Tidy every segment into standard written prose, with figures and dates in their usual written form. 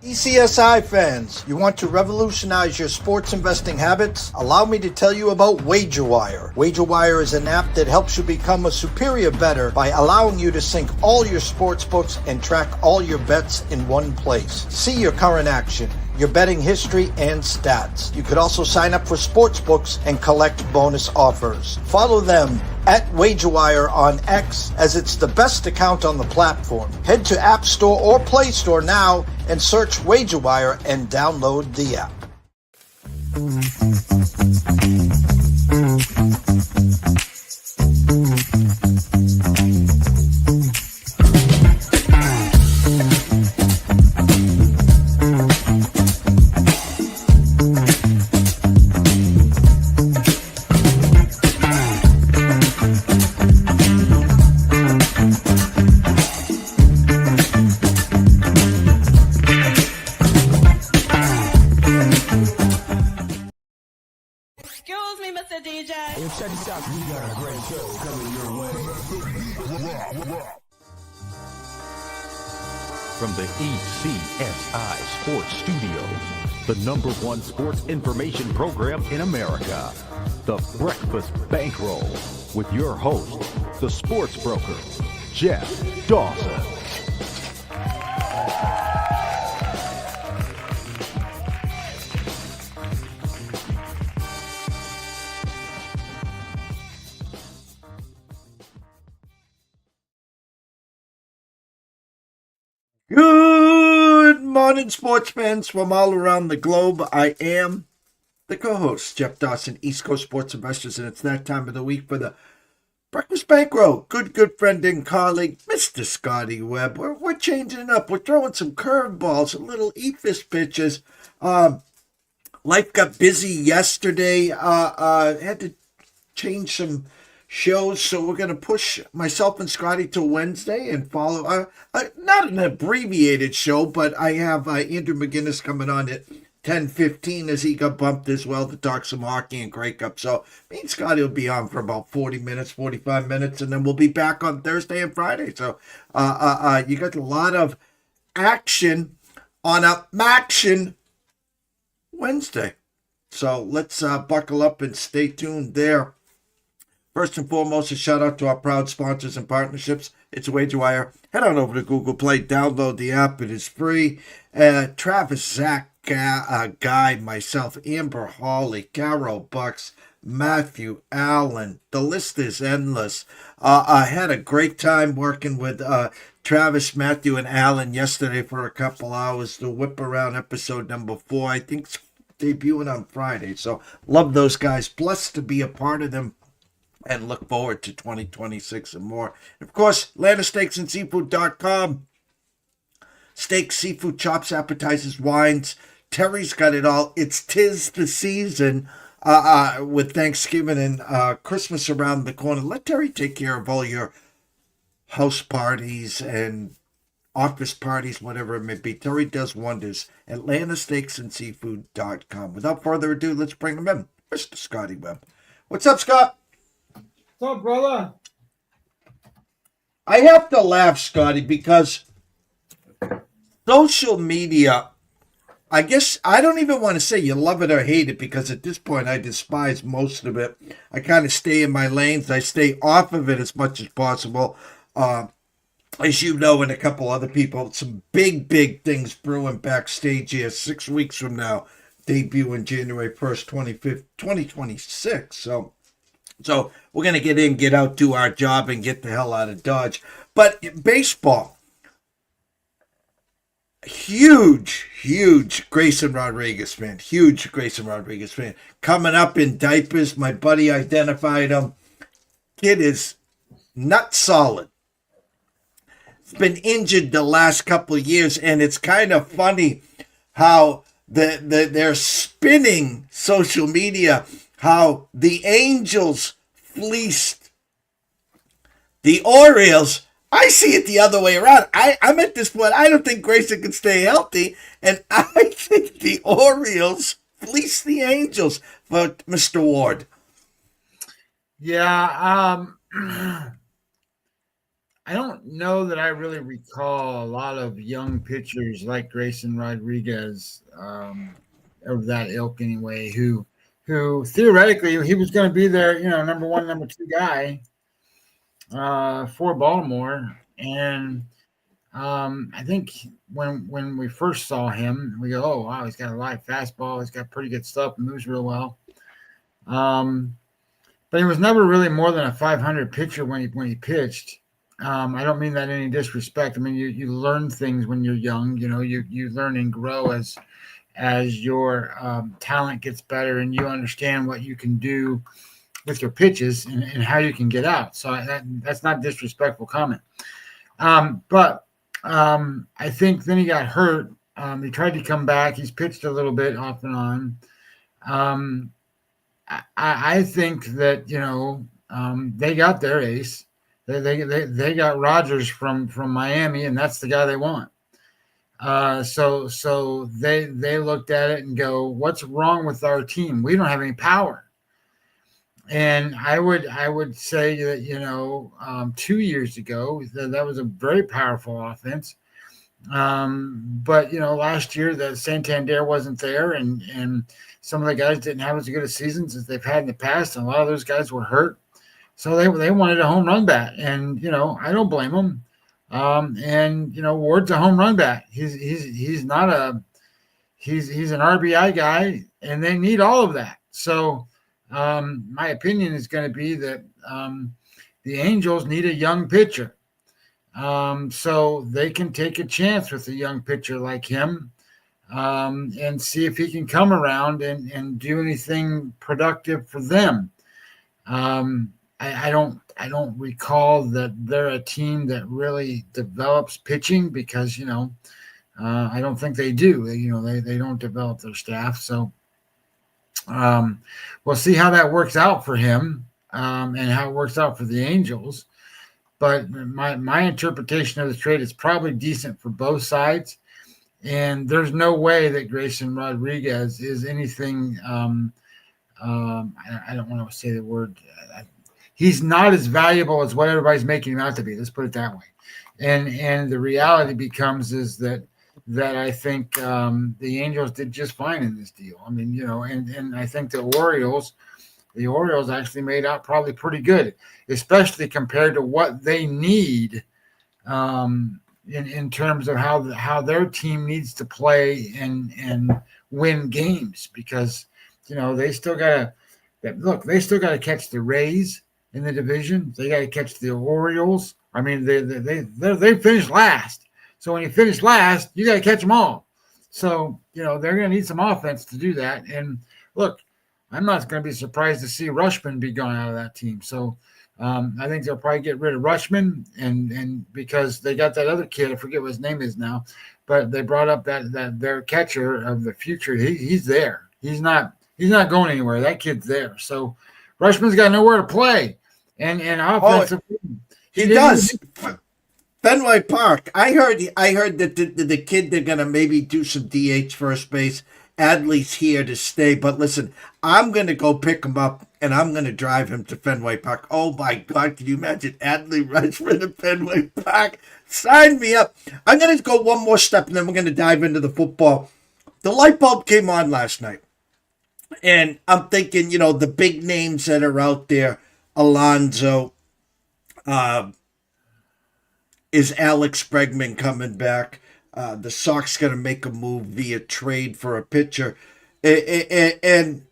ECSI fans, you want to revolutionize your sports investing habits? Allow me to tell you about WagerWire. WagerWire is an app that helps you become a superior bettor by allowing you to sync all your sports books and track all your bets in one place. See your current action, your betting history, and stats. You could also sign up for sports books and collect bonus offers. Follow them at WagerWire on X, as it's the best account on the platform. Head to App Store or Play Store now and search WagerWire and download the app. Check this out, we got a great show coming your way. From the ECSI Sports Studios, the #1 sports information program in America, the Breakfast Bankroll, with your host, the sports broker, Jeff Dawson. Good morning, sports fans from all around the globe. I am the co-host, Jeff Dawson, East Coast Sports Investors, and it's that time of the week for the Breakfast Bankroll. Good friend and colleague, Mr. Scotty Webb. We're changing it up. We're throwing some curveballs, some little eat-fish pitches. Life got busy yesterday. Had to change some shows, so we're going to push myself and Scotty to Wednesday and follow not an abbreviated show, but I have Andrew McGinnis coming on at 10:15 as he got bumped as well to talk some hockey and Grey Cup. So me and Scotty will be on for about 40 minutes, 45 minutes, and then we'll be back on Thursday and Friday. So you got a lot of action on a MACTION Wednesday. So let's buckle up and stay tuned there. First and foremost, a shout out to our proud sponsors and partnerships. It's WagerWire. Head on over to Google Play, download the app. It is free. Travis, Zach, Guy, myself, Amber, Hawley, Carol, Bucks, Matthew, Allen. The list is endless. I had a great time working with Travis, Matthew, and Allen yesterday for a couple hours to whip around episode number 4. I think it's debuting on Friday. So love those guys. Blessed to be a part of them, and look forward to 2026 and more. And of course, LandisSteaksandSeafood.com. Steaks, seafood, chops, appetizers, wines. Terry's got it all. It's 'tis the season with Thanksgiving and Christmas around the corner. Let Terry take care of all your house parties and office parties, whatever it may be. Terry does wonders at LandisSteaksandSeafood.com. Without further ado, let's bring him in. Mr. Scotty Webb. What's up, Scott? What's up, brother? I have to laugh, Scotty, because social media, I guess I don't even want to say you love it or hate it, because at this point I despise most of it. I kind of stay in my lanes. I stay off of it as much as possible. As you know, and a couple other people, some big things brewing backstage here 6 weeks from now, debuting January 1st, 2026. So we're going to get in, get out, do our job, and get the hell out of Dodge. But baseball, huge Grayson Rodriguez fan. Huge Grayson Rodriguez fan. Coming up in diapers. My buddy identified him. Kid is nut solid. He's been injured the last couple of years, and it's kind of funny how they're spinning social media, how the Angels fleeced the Orioles. I see it the other way around. I'm at this point, I don't think Grayson can stay healthy, and I think the Orioles fleeced the Angels for Mr. Ward. Yeah, I don't know that I really recall a lot of young pitchers like Grayson Rodriguez, of that ilk anyway, who theoretically he was going to be their, number one, number two guy for Baltimore. And I think when we first saw him, we go, oh wow, he's got a live fastball, he's got pretty good stuff, moves real well. But he was never really more than a 500 pitcher when he pitched. I don't mean that any disrespect. I mean you learn things when you're young. You learn and grow as your talent gets better, and you understand what you can do with your pitches and how you can get out. So that's not a disrespectful comment. But I think then he got hurt. He tried to come back. He's pitched a little bit off and on. I think that they got their ace. They got Rogers from Miami, and that's the guy they want. So they looked at it and go, what's wrong with our team? We don't have any power. And I would say that 2 years ago that was a very powerful offense. But last year the Santander wasn't there, and some of the guys didn't have as good a seasons as they've had in the past, and a lot of those guys were hurt. So they wanted a home run bat, and I don't blame them. Ward's a home run bat. He's not he's an RBI guy, and they need all of that. So my opinion is going to be that the Angels need a young pitcher. So they can take a chance with a young pitcher like him, and see if he can come around and do anything productive for them. I don't recall that they're a team that really develops pitching because, I don't think they do. They don't develop their staff. So we'll see how that works out for him, and how it works out for the Angels. But my interpretation of the trade is probably decent for both sides. And there's no way that Grayson Rodriguez is anything. I don't want to say the word. He's not as valuable as what everybody's making him out to be. Let's put it that way. And the reality becomes is that I think the Angels did just fine in this deal. I mean, and I think the Orioles actually made out probably pretty good, especially compared to what they need in terms of how their team needs to play and win games, because they still got to catch the Rays in the division. They got to catch the Orioles. I mean, they finished last. So when you finish last, you got to catch them all. So, they're going to need some offense to do that. And look, I'm not going to be surprised to see Rushman be gone out of that team. So I think they'll probably get rid of Rushman, and because they got that other kid, I forget what his name is now, but they brought up that their catcher of the future. He's there. He's not going anywhere. That kid's there. So Rushman's got nowhere to play. And offensive. He does. Fenway Park. I heard that the kid, they're gonna maybe do some DH first base. Adley's here to stay, but listen, I'm gonna go pick him up and I'm gonna drive him to Fenway Park. Oh my God, can you imagine Adley Rushman to Fenway Park? Sign me up. I'm gonna go one more step and then we're gonna dive into the football. The light bulb came on last night, and I'm thinking, the big names that are out there. Alonso, is Alex Bregman coming back? The Sox going to make a move via trade for a pitcher. And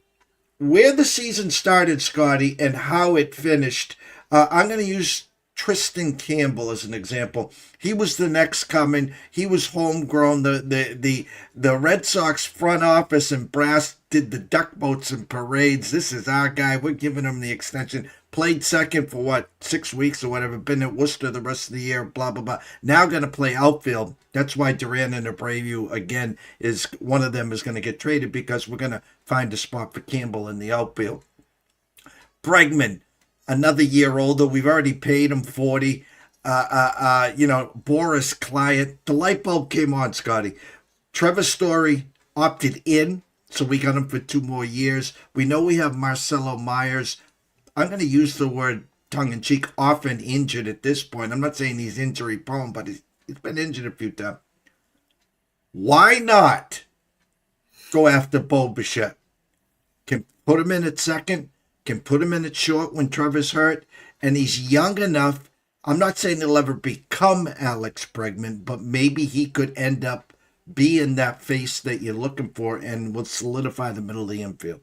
where the season started, Scotty, and how it finished, I'm going to use Tristan Campbell as an example. He was the next coming. He was homegrown. The Red Sox front office and brass did the duck boats and parades. This is our guy. We're giving him the extension. Played second for 6 weeks or whatever. Been at Worcester the rest of the year. Blah blah blah. Now going to play outfield. That's why Duran and Abreu again is one of them is going to get traded, because we're going to find a spot for Campbell in the outfield. Bregman, another year older. We've already paid him 40. Boris Client. The light bulb came on, Scotty. Trevor Story opted in, so we got him for 2 more years. We know we have Marcelo Myers. I'm going to use the word tongue-in-cheek, often injured at this point. I'm not saying he's injury-prone, but he's been injured a few times. Why not go after Bo Bichette? Can put him in at second, can put him in at short when Trevor's hurt, and he's young enough. I'm not saying he'll ever become Alex Bregman, but maybe he could end up being that face that you're looking for and will solidify the middle of the infield.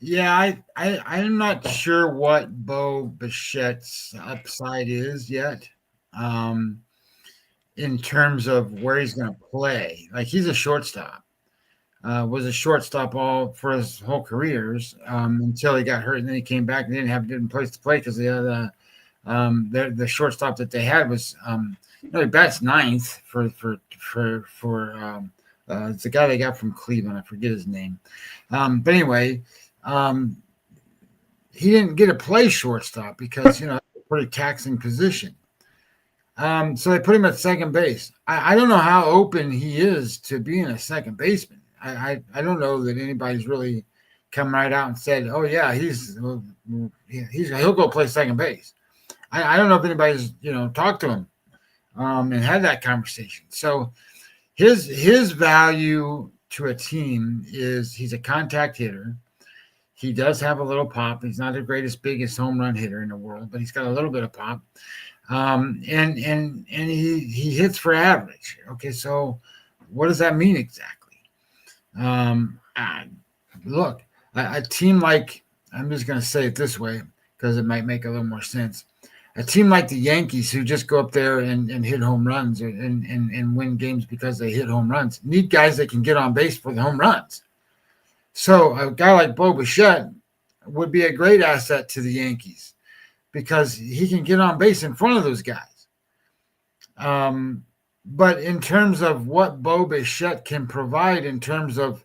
Yeah, I'm not sure what Bo Bichette's upside is yet, in terms of where he's going to play. Like, he's a shortstop. Was a shortstop all for his whole careers, until he got hurt, and then he came back and didn't have a different place to play because the shortstop that they had was he bats ninth for it's the guy they got from Cleveland. I forget his name, but anyway, he didn't get to play shortstop because it's a pretty taxing position. So they put him at second base. I don't know how open he is to being a second baseman. I don't know that anybody's really come right out and said, "Oh yeah, he'll go play second base." I don't know if anybody's talked to him and had that conversation. So his value to a team is he's a contact hitter. He does have a little pop. He's not the greatest, biggest home run hitter in the world, but he's got a little bit of pop. And he hits for average. Okay, so what does that mean exactly? Look, a team like, I'm just going to say it this way because it might make a little more sense. A team like the Yankees, who just go up there and hit home runs and win games because they hit home runs, need guys that can get on base for the home runs. So a guy like Bo Bichette would be a great asset to the Yankees because he can get on base in front of those guys. But in terms of what Bo Bichette can provide in terms of,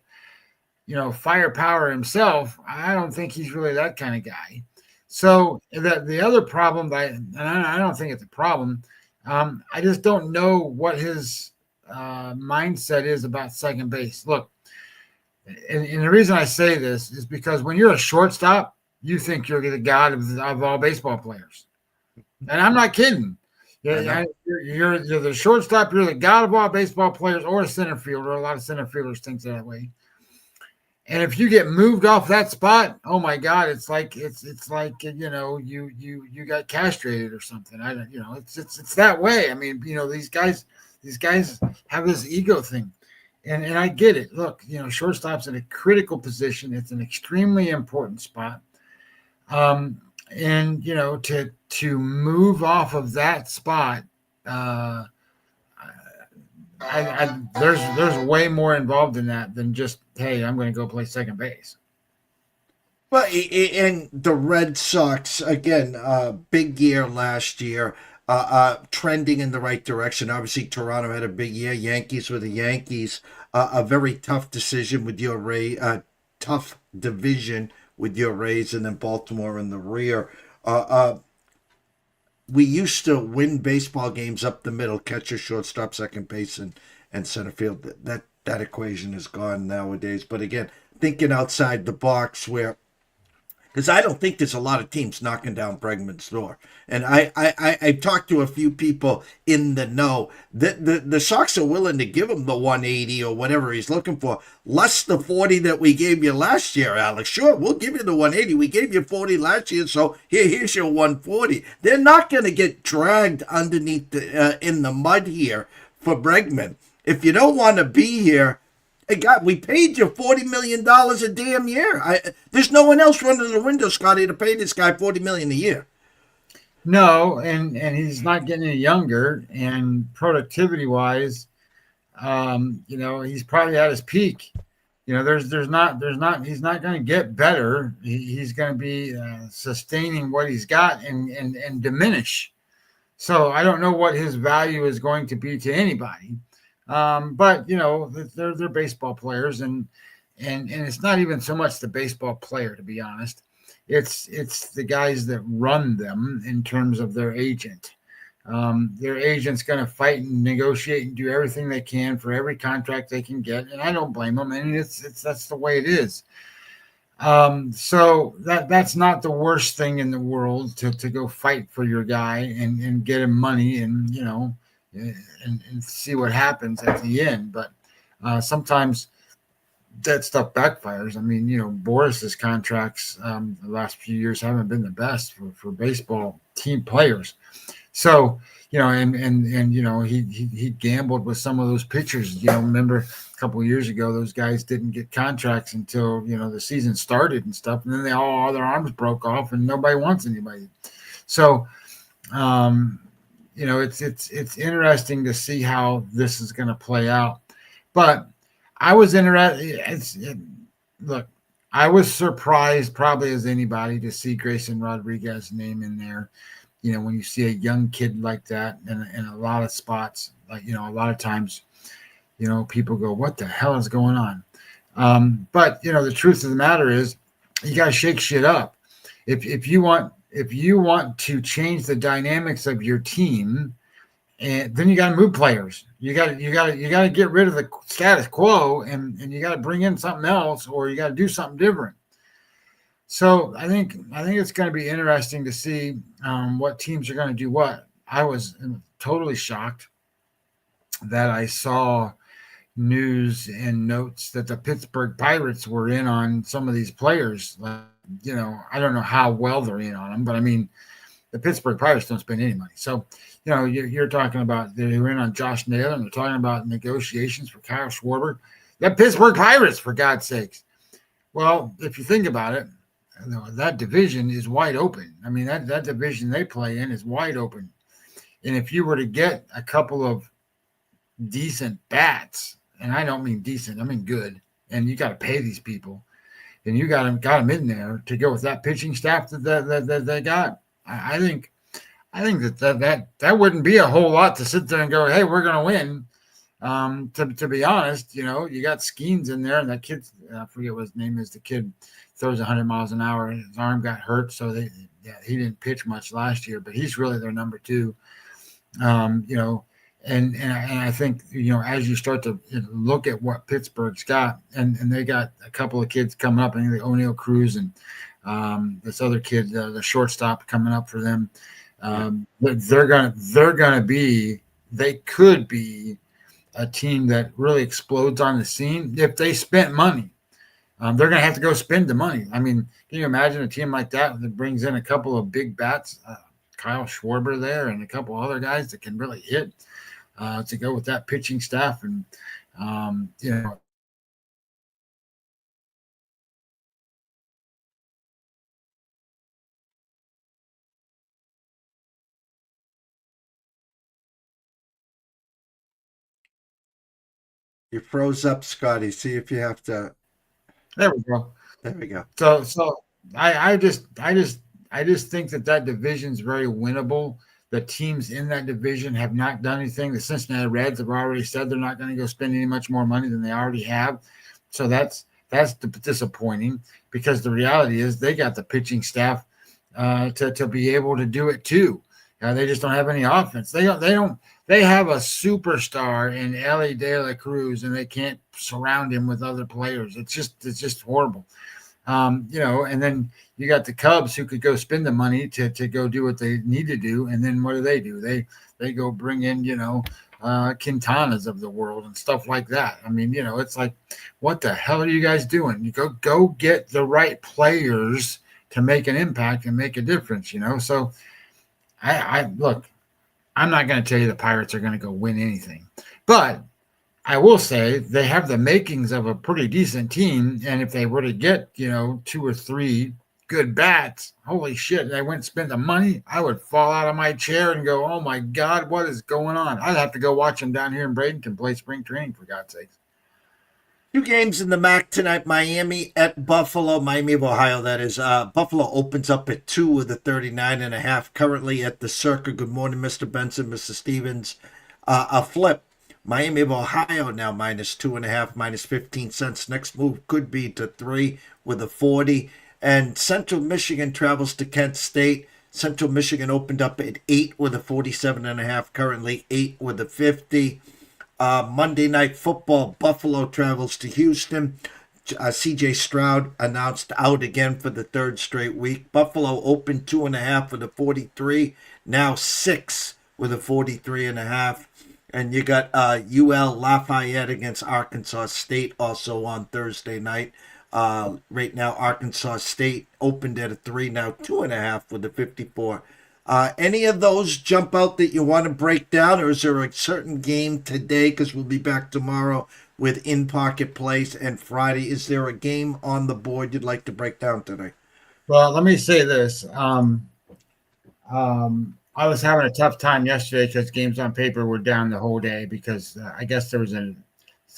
firepower himself, I don't think he's really that kind of guy. So the other problem, I don't think it's a problem. I just don't know what his mindset is about second base. Look, and the reason I say this is because when you're a shortstop, you think you're the god of all baseball players. And I'm not kidding. You're the shortstop, you're the god of all baseball players, or a center fielder. A lot of center fielders think that way. And if you get moved off that spot, oh my God, it's like you got castrated or something. It's that way. I mean, these guys have this ego thing. And I get it. Look, shortstop's in a critical position. It's an extremely important spot. And to move off of that spot, there's way more involved in that than just, hey, I'm going to go play second base. Well, and the Red Sox, again, big year last year, trending in the right direction. Obviously, Toronto had a big year. Yankees were the Yankees. A very tough decision with your Rays, tough division with your Rays, and then Baltimore in the rear. We used to win baseball games up the middle, catcher, shortstop, second base, and center field. That equation is gone nowadays. But again, thinking outside the box, because I don't think there's a lot of teams knocking down Bregman's door. And I talked to a few people in the know. The Sox are willing to give him the 180 or whatever he's looking for, less the 40 that we gave you last year, Alex. Sure, we'll give you the 180. We gave you 40 last year, so here's your 140. They're not going to get dragged underneath in the mud here for Bregman. If you don't want to be here, hey, God, we paid you $40 million a damn year. There's no one else running the window, Scotty, to pay this guy $40 million a year. No, and he's not getting any younger. And productivity-wise, he's probably at his peak. He's not going to get better. He's going to be sustaining what he's got and diminish. So I don't know what his value is going to be to anybody. But they're baseball players, and it's not even so much the baseball player, to be honest. It's the guys that run them in terms of their agent. Their agent's going to fight and negotiate and do everything they can for every contract they can get, and I don't blame them. I mean, that's the way it is. So that's not the worst thing in the world to go fight for your guy and get him money and and see what happens at the end. But sometimes that stuff backfires. I mean, Boris's contracts the last few years haven't been the best for baseball team players. So, and he gambled with some of those pitchers. Remember a couple of years ago, those guys didn't get contracts until the season started and stuff, and then all their arms broke off, and nobody wants anybody. So, it's interesting to see how this is going to play out. But I was interested. Look, I was surprised, probably as anybody, to see Grayson Rodriguez's name in there. When you see a young kid like that in a lot of spots, a lot of times, people go, what the hell is going on? But the truth of the matter is you got to shake shit up. If you want to change the dynamics of your team, and then you got to move players. You got to get rid of the status quo and you got to bring in something else, or you got to do something different. So I think it's going to be interesting to see what teams are going to do what. I was totally shocked that I saw news and notes that the Pittsburgh Pirates were in on some of these players. I don't know how well they're in on them, but I mean, the Pittsburgh Pirates don't spend any money. So, you're talking about they're in on Josh Naylor, and they're talking about negotiations for Kyle Schwarber. The Pittsburgh Pirates, for God's sakes. Well, if you think about it, that division is wide open. I mean, that division they play in is wide open. And if you were to get a couple of decent bats, and I don't mean decent, I mean good, and you got to pay these people, and you got them in there to go with that pitching staff that they got. I think that wouldn't be a whole lot to sit there and go, hey, we're going to win. To be honest, you got Skeens in there, and that kid, I forget what his name is, the kid throws 100 miles an hour. His arm got hurt, so he didn't pitch much last year, but he's really their number two. And I think, as you start to look at what Pittsburgh's got, and they got a couple of kids coming up, I think the O'Neill Cruz and this other kid, the shortstop coming up for them. They could be a team that really explodes on the scene if they spent money. They're going to have to go spend the money. I mean, can you imagine a team like that brings in a couple of big bats, Kyle Schwarber there, and a couple other guys that can really hit to go with that pitching staff? And, You froze up, Scotty. See if you have to. there we go. There we go. So I just think that division's very winnable. The teams in that division have not done anything. The Cincinnati Reds have already said they're not going to go spend any much more money than they already have. So that's disappointing, because the reality is they got the pitching staff to be able to do it too. They just don't have any offense. They have a superstar in Ellie De La Cruz, and they can't surround him with other players. It's just horrible. And then you got the Cubs, who could go spend the money to go do what they need to do. And then what do? They go bring in, Quintanas of the world and stuff like that. I mean, it's like, what the hell are you guys doing? You go get the right players to make an impact and make a difference, So I look, I'm not going to tell you the Pirates are going to go win anything, but I will say they have the makings of a pretty decent team. And if they were to get, 2 or 3 good bats, holy shit, they went and spent the money, I would fall out of my chair and go, oh my God, what is going on? I'd have to go watch them down here in Bradenton play spring training, for God's sakes. 2 games in the MAC tonight. Miami at Buffalo. Miami of Ohio, that is. Buffalo opens up at 2 with a 39.5. Currently at the Circa. Good morning, Mr. Benson, Mr. Stevens. A flip. Miami of Ohio now -2.5, -15 cents. Next move could be to 3 with a 40. And Central Michigan travels to Kent State. Central Michigan opened up at 8 with a 47.5. Currently 8 with a 50. Monday Night Football, Buffalo travels to Houston. C.J. Stroud announced out again for the third straight week. Buffalo opened 2.5 with a 43, now 6 with a 43.5. And you got UL Lafayette against Arkansas State also on Thursday night. Right now, Arkansas State opened at a 3, now 2.5 with a 54. Any of those jump out that you want to break down, or is there a certain game today? Because we'll be back tomorrow with in-pocket plays, and Friday. Is there a game on the board you'd like to break down today? Well, let me say this. I was having a tough time yesterday because games on paper were down the whole day because I guess there was a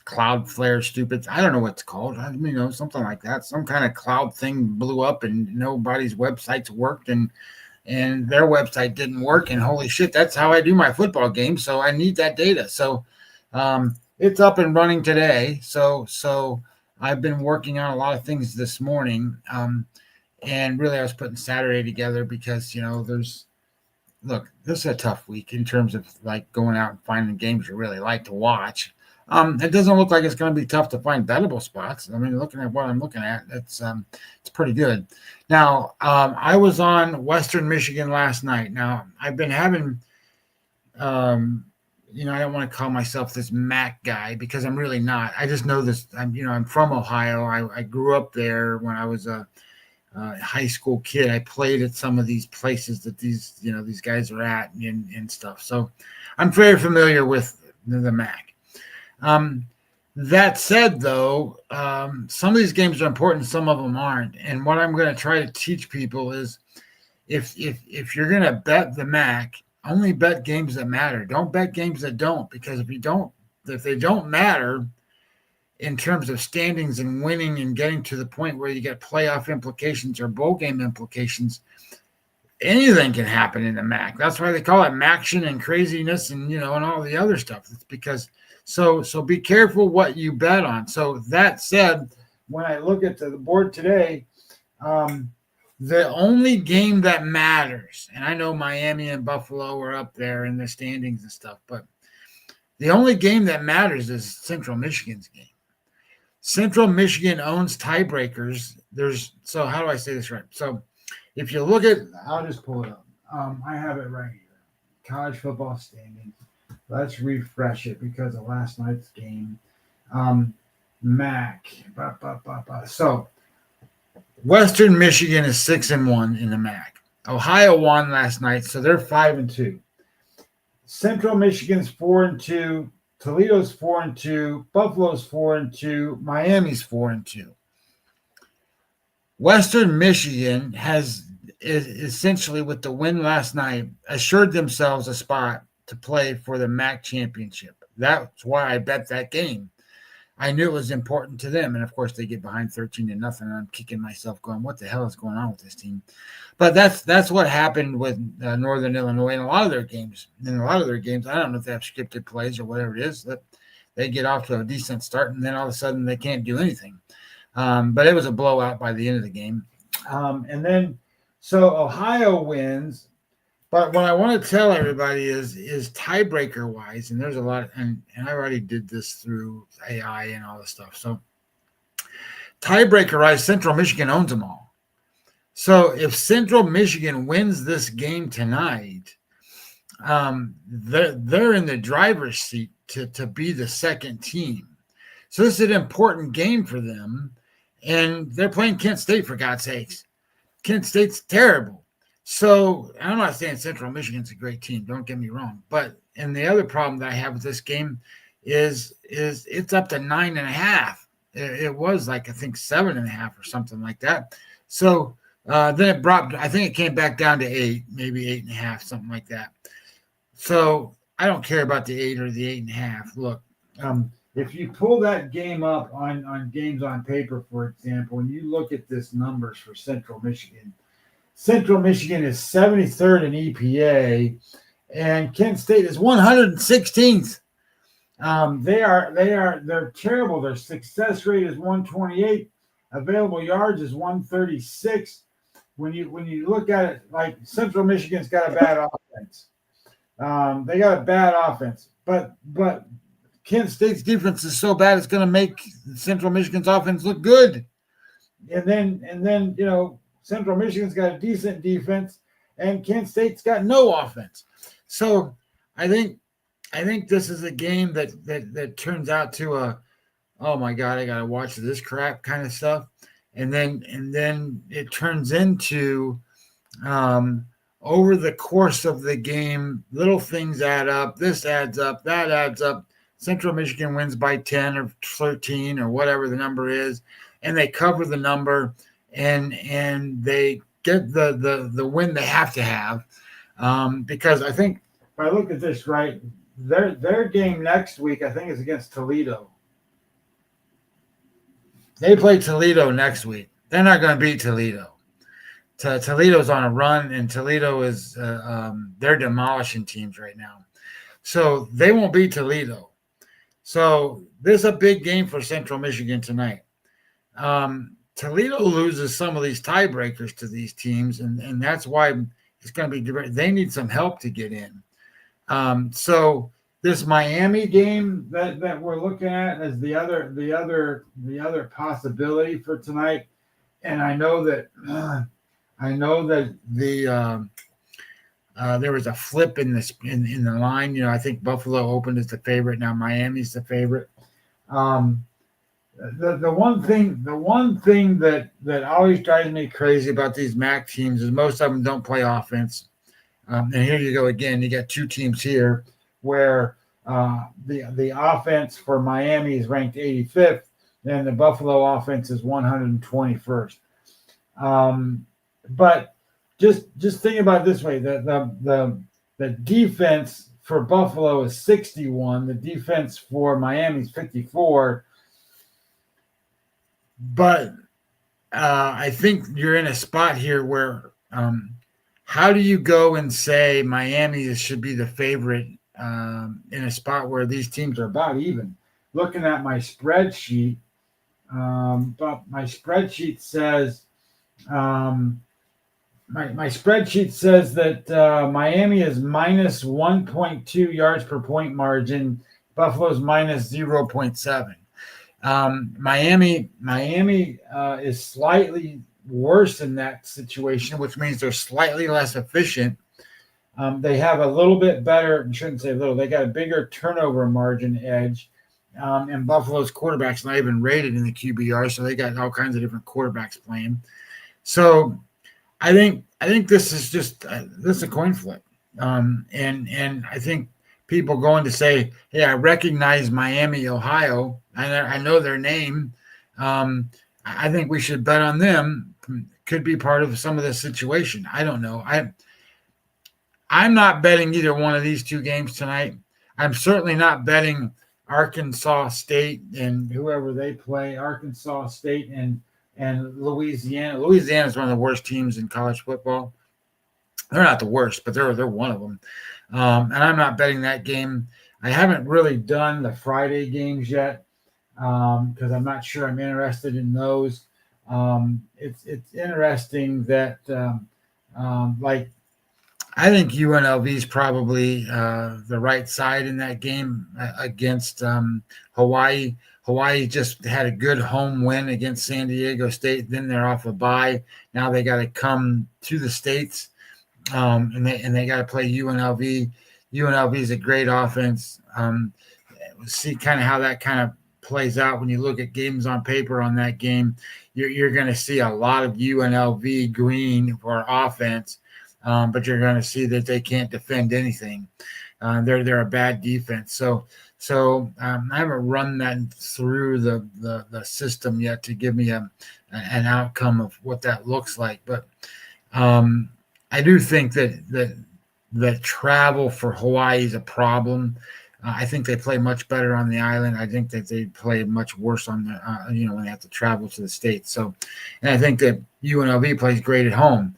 Cloudflare stupid. I don't know what it's called. I mean, something like that. Some kind of cloud thing blew up and nobody's websites worked and their website didn't work. And holy shit, that's how I do my football game. So I need that data. So it's up and running today. So I've been working on a lot of things this morning. And really I was putting Saturday together because, this is a tough week in terms of like going out and finding games you really like to watch. It doesn't look like it's going to be tough to find bettable spots. I mean, looking at what I'm looking at, it's pretty good. Now, I was on Western Michigan last night. Now, I've been having, I don't want to call myself this MAC guy because I'm really not. I just know this. I'm from Ohio. I grew up there when I was a high school kid. I played at some of these places that these guys are at and stuff. So I'm very familiar with the MAC. That said, though, some of these games are important, some of them aren't. And what I'm going to try to teach people is if you're going to bet the MAC, only bet games that matter. Don't bet games that don't, because if they don't matter in terms of standings and winning and getting to the point where you get playoff implications or bowl game implications, anything can happen in the MAC. That's why they call it MACtion and craziness and and all the other stuff. It's because so be careful what you bet on. So that said, when I look at the board today, the only game that matters, and I know Miami and Buffalo are up there in the standings and stuff, but the only game that matters is Central Michigan's game. Central Michigan owns tiebreakers. So how do I say this right? So if you look at, I'll just pull it up. I have it right here. College football standings. Let's refresh it because of last night's game. MAC. So Western Michigan is 6-1 in the MAC. Ohio won last night, so they're 5-2. Central Michigan's 4-2. Toledo's 4-2, Buffalo's 4-2, Miami's 4-2. Western Michigan has essentially, with the win last night, assured themselves a spot to play for the MAC championship. That's why I bet that game. I knew it was important to them, and of course they get behind 13-0, and I'm kicking myself, going, "What the hell is going on with this team?" But that's what happened with Northern Illinois in a lot of their games. In a lot of their games, I don't know if they have scripted plays or whatever it is, that they get off to a decent start, and then all of a sudden they can't do anything. But it was a blowout by the end of the game. And then, so Ohio wins. But what I want to tell everybody is tiebreaker wise, and there's a lot, and I already did this through AI and all this stuff. So tiebreaker wise, Central Michigan owns them all. So if Central Michigan wins this game tonight, they're in the driver's seat to be the second team. So this is an important game for them, and they're playing Kent State, for God's sakes. Kent State's terrible. So I'm not saying Central Michigan's a great team. Don't get me wrong. And the other problem that I have with this game is it's up to 9.5. It was like, I think 7.5 or something like that. So then it dropped. I think it came back down to 8, maybe 8.5, something like that. So I don't care about the 8 or the 8.5. Look, if you pull that game up on games on paper, for example, and you look at this numbers for Central Michigan is 73rd in EPA, and Kent State is 116th. They're terrible. Their success rate is 128. Available yards is 136. When you look at it, like Central Michigan's got a bad offense. They got a bad offense, but Kent State's defense is so bad it's going to make Central Michigan's offense look good. And then Central Michigan's got a decent defense, and Kent State's got no offense. So I think this is a game that turns out to a, oh my God, I got to watch this crap kind of stuff, and then it turns into over the course of the game, little things add up. This adds up, that adds up. Central Michigan wins by 10 or 13 or whatever the number is, and they cover the number, and they get the win they have to have, because I think if I look at this right, their game next week I think is against Toledo. They play Toledo next week. They're not going to beat Toledo. Toledo's on a run, and Toledo is they're demolishing teams right now, so they won't beat Toledo. So this is a big game for Central Michigan tonight. Toledo loses some of these tiebreakers to these teams, and that's why it's going to be. They need some help to get in. So this Miami game that we're looking at is the other possibility for tonight, and I know that there was a flip in the line. I think Buffalo opened as the favorite. Now Miami's the favorite. The one thing that always drives me crazy about these MAC teams is most of them don't play offense. And here you go again. You got two teams here where the offense for Miami is ranked 85th, and the Buffalo offense is 121st. But just think about it this way: the defense for Buffalo is 61. The defense for Miami is 54. But I think you're in a spot here where how do you go and say Miami should be the favorite in a spot where these teams are about even? Looking at my spreadsheet, but my spreadsheet says my spreadsheet says that Miami is minus 1.2 yards per point margin. Buffalo's minus 0.7. Miami is slightly worse in that situation, which means they're slightly less efficient. They have a little bit better, shouldn't say little, they got a bigger turnover margin edge. And Buffalo's quarterback's not even rated in the QBR, so they got all kinds of different quarterbacks playing. So I think this is just this is a coin flip. And I think people going to say, hey, I recognize Miami, Ohio. I know their name. I think we should bet on them. Could be part of some of this situation. I don't know. I'm not betting either one of these two games tonight. I'm certainly not betting Arkansas State and whoever they play, Arkansas State and Louisiana. Louisiana is one of the worst teams in college football. They're not the worst, but they're one of them. And I'm not betting that game. I haven't really done the Friday games yet because I'm not sure I'm interested in those. It's interesting that like I think UNLV is probably the right side in that game against Hawaii. Hawaii just had a good home win against San Diego State. Then they're off a bye. Now they got to come to the States, and they got to play UNLV. UNLV is a great offense. See kind of how that kind of plays out when you look at games on paper on that game. You're going to see a lot of UNLV green for offense. But you're going to see that they can't defend anything. They're a bad defense. So I haven't run that through the system yet to give me an outcome of what that looks like. But I do think that travel for Hawaii is a problem. I think they play much better on the island. I think that they play much worse on the when they have to travel to the States. So, and I think that UNLV plays great at home.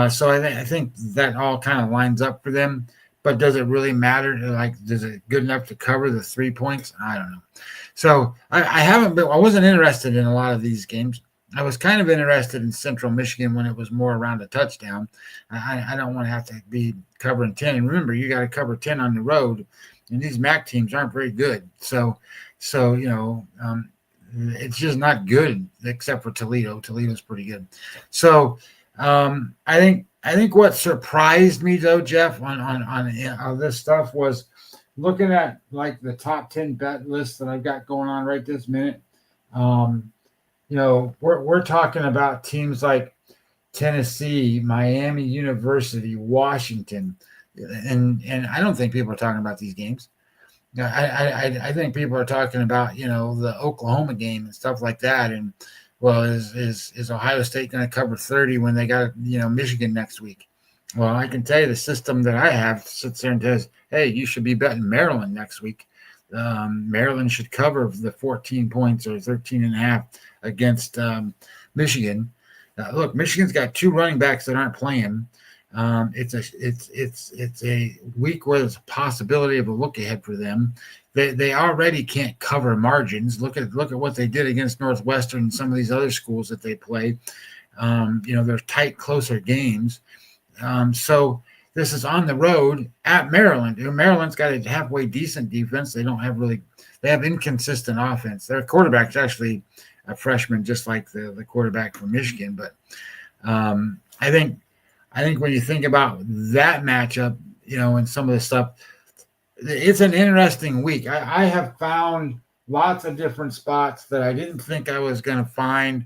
So I think that all kind of lines up for them. But does it really matter? Like, is it good enough to cover the 3 points? I don't know. So I wasn't interested in a lot of these games. I was kind of interested in Central Michigan when it was more around a touchdown. I don't want to have to be covering 10. And remember, you got to cover 10 on the road, and these MAC teams aren't very good. So it's just not good except for Toledo. Toledo's pretty good. So I think what surprised me though, Jeff, on this stuff was looking at like the top 10 bet lists that I've got going on right this minute. We're talking about teams like Tennessee, Miami University, Washington, and I don't think people are talking about these games. I think people are talking about the Oklahoma game and stuff like that. And well, is Ohio State going to cover 30 when they got Michigan next week? Well, I can tell you the system that I have sits there and says, hey, you should be betting Maryland next week. Maryland should cover the 14 points or 13 and a half against Michigan. Look, Michigan's got 2 running backs that aren't playing. It's a week where there's a possibility of a look ahead for them. They already can't cover margins. Look at what they did against Northwestern and some of these other schools that they play. They're tight, closer games. So this is on the road at Maryland. Maryland's got a halfway decent defense. They have inconsistent offense. Their quarterback's actually a freshman, just like the quarterback from Michigan. But I think when you think about that matchup, and some of the stuff, it's an interesting week. I have found lots of different spots that I didn't think I was going to find.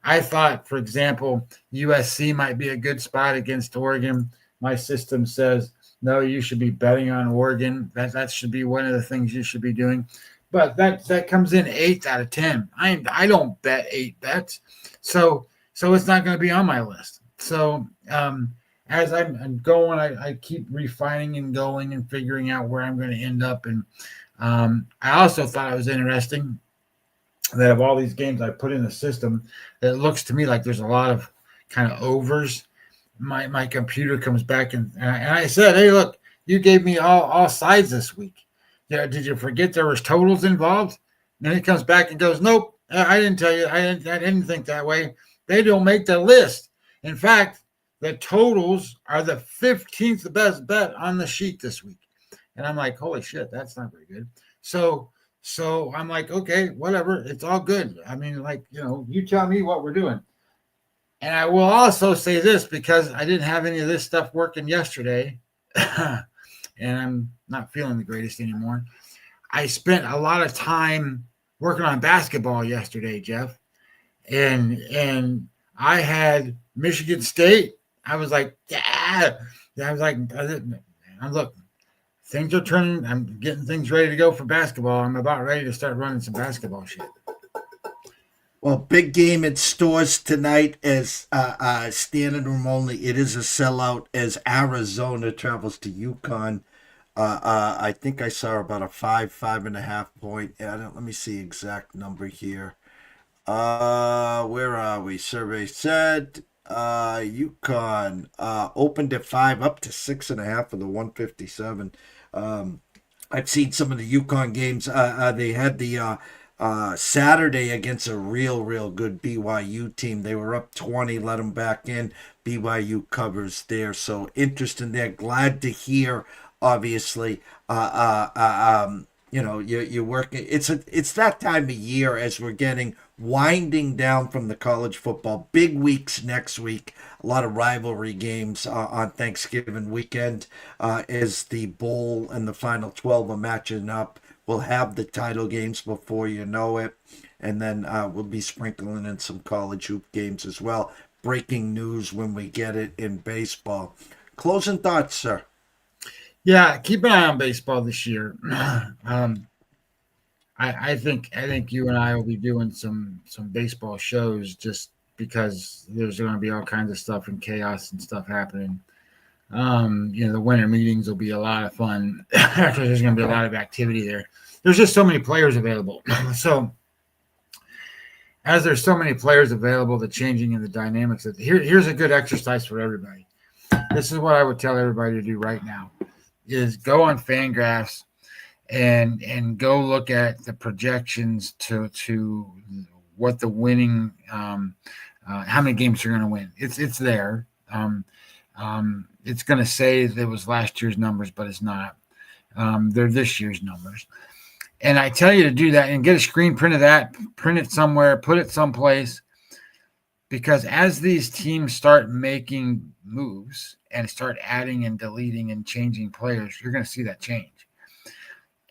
I thought, for example, USC might be a good spot against Oregon. My system says, no, you should be betting on Oregon. That should be one of the things you should be doing. But that comes in 8 out of 10. I don't bet 8 bets. So it's not going to be on my list. So as I'm going, I keep refining and going and figuring out where I'm going to end up. And I also thought it was interesting that of all these games I put in the system, it looks to me like there's a lot of kind of overs. My computer comes back and I said, hey, look, you gave me all sides this week. Yeah, did you forget there was totals involved? And then it comes back and goes, nope, I didn't tell you. I didn't think that way. They don't make the list. In fact, the totals are the 15th best bet on the sheet this week. And I'm like, holy shit, that's not very good. So I'm like, okay, whatever. It's all good. I mean, you tell me what we're doing. And I will also say this, because I didn't have any of this stuff working yesterday, and I'm not feeling the greatest anymore. I spent a lot of time working on basketball yesterday, Jeff. And I had Michigan State. I was like, yeah. I was like, look, things are turning. I'm getting things ready to go for basketball. I'm about ready to start running some basketball shit. Well, big game in stores tonight as standing room only. It is a sellout as Arizona travels to UConn. I think I saw about a 5.5 point. Let me see exact number here. Where are we? Survey said UConn opened at 5 up to 6.5 for the 157. I've seen some of the UConn games. They had the Saturday against a real good BYU team. They were up 20, let them back in. BYU covers there. So interesting there. Glad to hear, obviously, you're working. It's that time of year as we're winding down from the college football. Big weeks next week. A lot of rivalry games on Thanksgiving weekend as the bowl and the final 12 are matching up. We'll have the title games before you know it. And then we'll be sprinkling in some college hoop games as well. Breaking news when we get it in baseball. Closing thoughts, sir. Yeah, keep an eye on baseball this year. I think you and I will be doing some baseball shows just because there's going to be all kinds of stuff and chaos and stuff happening. The winter meetings will be a lot of fun. There's going to be a lot of activity there. There's just so many players available. So as there's so many players available, the changing and the dynamics of here's a good exercise for everybody. This is what I would tell everybody to do right now is go on Fangraphs and go look at the projections to what the winning, how many games you're going to win. It's there. It's going to say that it was last year's numbers, but it's not. They're this year's numbers. And I tell you to do that and get a screen print of that, print it somewhere, put it someplace, because as these teams start making moves and start adding and deleting and changing players, you're going to see that change.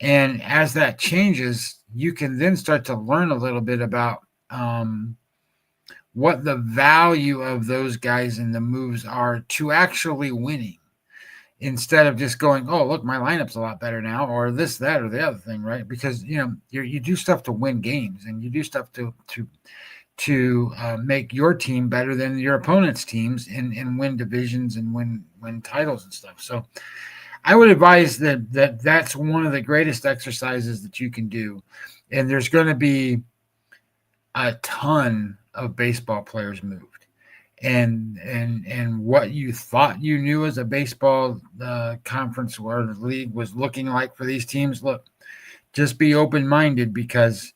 And as that changes, you can then start to learn a little bit about what the value of those guys and the moves are to actually winning, instead of just going, oh, look, my lineup's a lot better now, or this, that, or the other thing, right? Because, you do stuff to win games, and you do stuff to make your team better than your opponent's teams and win divisions and win titles and stuff. So I would advise that's one of the greatest exercises that you can do. And there's going to be a ton of baseball players moved. And what you thought you knew as a baseball conference or the league was looking like for these teams, look, just be open-minded, because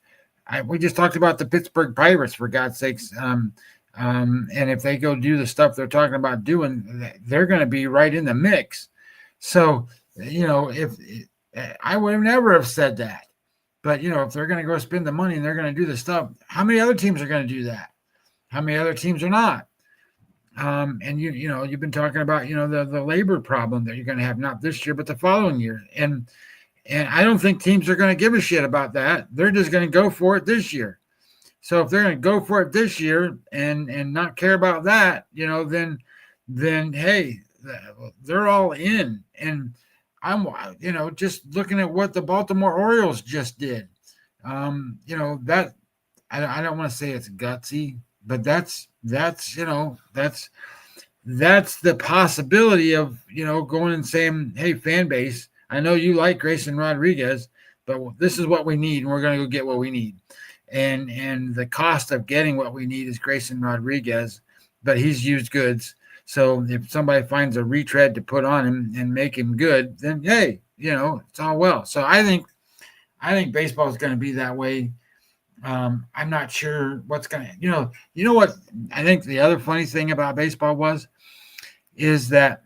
we just talked about the Pittsburgh Pirates, for God's sakes. And if they go do the stuff they're talking about doing, they're going to be right in the mix. So, if I would have never have said that, but if they're going to go spend the money and they're going to do the stuff, how many other teams are going to do that? How many other teams are not? And you've been talking about, the labor problem that you're going to have, not this year, but the following year. And I don't think teams are going to give a shit about that. They're just going to go for it this year. So if they're going to go for it this year and not care about that, then hey, they're all in. And I'm, just looking at what the Baltimore Orioles just did. That I don't want to say it's gutsy, but that's the possibility of, going and saying, hey, fan base, I know you like Grayson Rodriguez, but this is what we need, and we're going to go get what we need. And the cost of getting what we need is Grayson Rodriguez, but he's used goods. So if somebody finds a retread to put on him and make him good, then hey, it's all well. So I think baseball is going to be that way. I'm not sure what's going to, you know what I think the other funny thing about baseball is that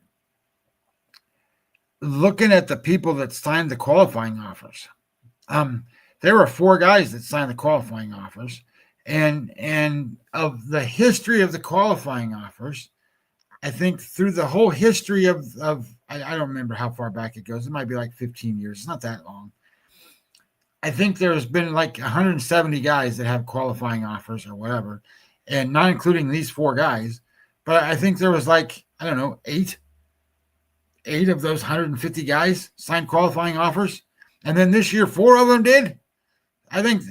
looking at the people that signed the qualifying offers, there were 4 guys that signed the qualifying offers, and of the history of the qualifying offers, I think through the whole history of I don't remember how far back it goes. It might be like 15 years. It's not that long. I think there's been like 170 guys that have qualifying offers or whatever, and not including these 4 guys. But I think there was like, I don't know, 8 of those 150 guys signed qualifying offers. And then this year, 4 of them did. I think,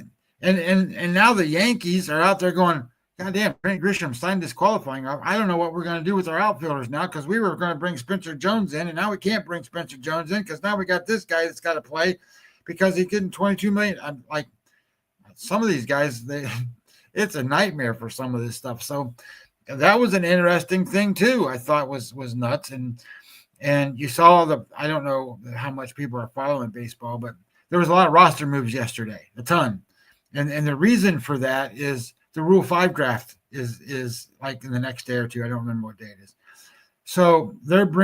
and now the Yankees are out there going, God damn, Trent Grisham signed this qualifying offer. I don't know what we're going to do with our outfielders now, because we were going to bring Spencer Jones in, and now we can't bring Spencer Jones in because now we got this guy that's got to play because he's getting $22 million. I'm like, some of these guys, it's a nightmare for some of this stuff. So that was an interesting thing too. I thought was nuts. And you saw I don't know how much people are following baseball, but there was a lot of roster moves yesterday, a ton. And the reason for that is the Rule 5 draft is like in the next day or two. I don't remember what day it is. So they're they're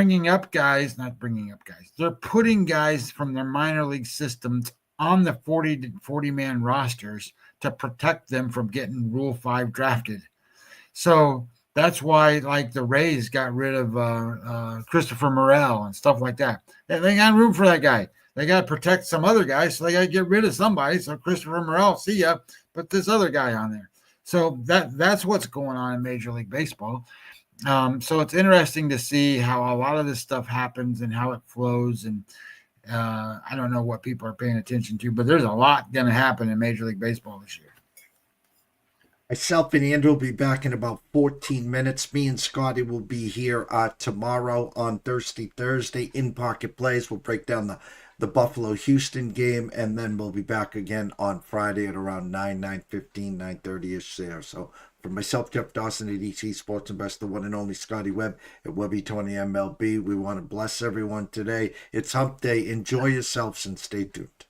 putting guys from their minor league systems on the 40-man rosters to protect them from getting Rule 5 drafted. So that's why, like, the Rays got rid of Christopher Morel and stuff like that. They got room for that guy. They got to protect some other guys, so they got to get rid of somebody. So Christopher Morel, see ya, put this other guy on there. So that's what's going on in Major League Baseball. So it's interesting to see how a lot of this stuff happens and how it flows. And I don't know what people are paying attention to, but there's a lot going to happen in Major League Baseball this year. Myself and Andrew will be back in about 14 minutes. Me and Scotty will be here tomorrow on Thursday in Pocket Plays. We'll break down the Buffalo-Houston game, and then we'll be back again on Friday at around 9:15, 9:30-ish there. So for myself, Jeff Dawson at ET Sports Investor, the one and only Scotty Webb at Webby20MLB, we want to bless everyone today. It's Hump Day. Enjoy yourselves and stay tuned.